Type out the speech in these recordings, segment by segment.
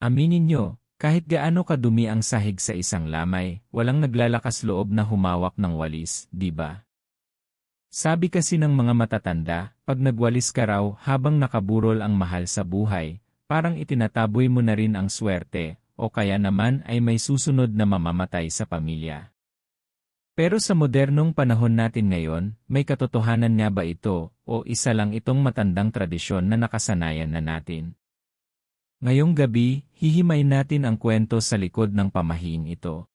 Aminin nyo, kahit gaano kadumi ang sahig sa isang lamay, walang naglalakas loob na humawak ng walis, di ba? Sabi kasi ng mga matatanda, pag nagwalis ka raw habang nakaburol ang mahal sa buhay, parang itinataboy mo na rin ang swerte, o kaya naman ay may susunod na mamamatay sa pamilya. Pero sa modernong panahon natin ngayon, may katotohanan nga ba ito, o isa lang itong matandang tradisyon na nakasanayan na natin? Ngayong gabi, hihimayin natin ang kwento sa likod ng pamahiin ito.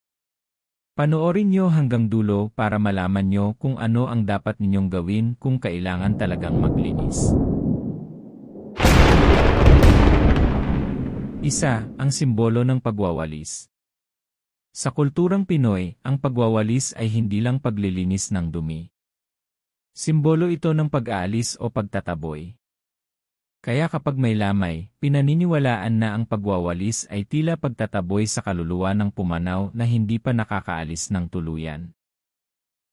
Panoorin nyo hanggang dulo para malaman nyo kung ano ang dapat ninyong gawin kung kailangan talagang maglinis. Isa, ang simbolo ng pagwawalis. Sa kulturang Pinoy, ang pagwawalis ay hindi lang paglilinis ng dumi. Simbolo ito ng pag-aalis o pagtataboy. Kaya kapag may lamay, pinaniniwalaan na ang pagwawalis ay tila pagtataboy sa kaluluwa ng pumanaw na hindi pa nakakaalis ng tuluyan.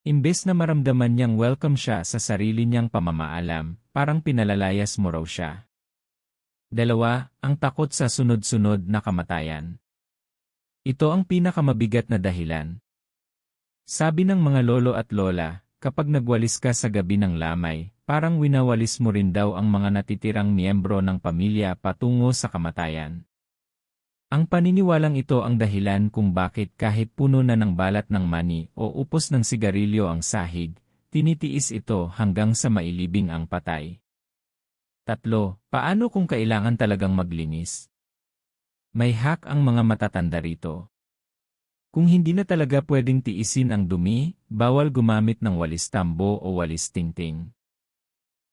Imbes na maramdaman niyang welcome siya sa sarili niyang pamamaalam, parang pinalalayas mo raw siya. 2. Ang takot sa sunod-sunod na kamatayan. Ito ang pinakamabigat na dahilan. Sabi ng mga lolo at lola, kapag nagwalis ka sa gabi ng lamay, parang winawalis mo rin daw ang mga natitirang miyembro ng pamilya patungo sa kamatayan. Ang paniniwalang ito ang dahilan kung bakit kahit puno na ng balat ng mani o upos ng sigarilyo ang sahig, tinitiis ito hanggang sa mailibing ang patay. 3. Paano kung kailangan talagang maglinis? May hack ang mga matatanda rito. Kung hindi na talaga pwedeng tiisin ang dumi, bawal gumamit ng walis tambo o walis tingting.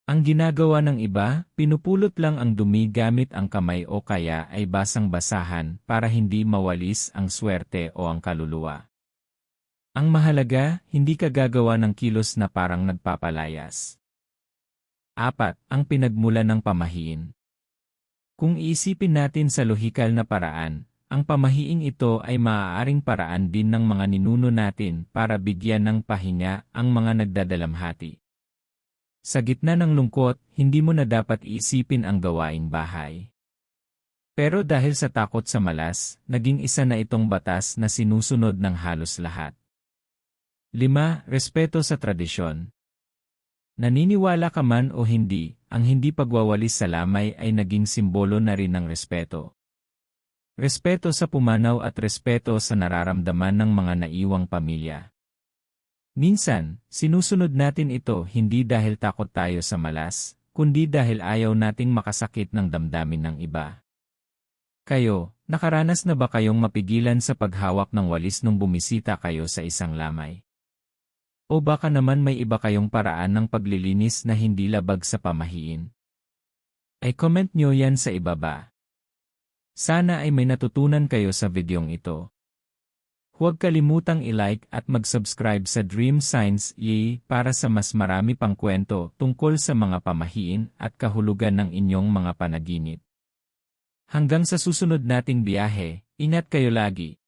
Ang ginagawa ng iba, pinupulot lang ang dumi gamit ang kamay o kaya ay basang-basahan para hindi mawalis ang swerte o ang kaluluwa. Ang mahalaga, hindi ka gagawa ng kilos na parang nagpapalayas. 4. Ang pinagmula ng pamahiin. Kung iisipin natin sa lohikal na paraan, ang pamahiing ito ay maaaring paraan din ng mga ninuno natin para bigyan ng pahinga ang mga nagdadalamhati. Sa gitna ng lungkot, hindi mo na dapat iisipin ang gawaing bahay. Pero dahil sa takot sa malas, naging isa na itong batas na sinusunod ng halos lahat. 5. Respeto sa tradisyon. Naniniwala ka man o hindi, ang hindi pagwawalis sa lamay ay naging simbolo na rin ng respeto. Respeto sa pumanaw at respeto sa nararamdaman ng mga naiwang pamilya. Minsan, sinusunod natin ito hindi dahil takot tayo sa malas, kundi dahil ayaw nating makasakit ng damdamin ng iba. Kayo, nakaranas na ba kayong mapigilan sa paghawak ng walis nung bumisita kayo sa isang lamay? O baka naman may iba kayong paraan ng paglilinis na hindi labag sa pamahiin? Ay comment nyo yan sa ibaba. Sana ay may natutunan kayo sa videong ito. Huwag kalimutang i-like at mag-subscribe sa Dream Science Yay para sa mas marami pang kwento tungkol sa mga pamahiin at kahulugan ng inyong mga panaginip. Hanggang sa susunod nating biyahe, ingat kayo lagi.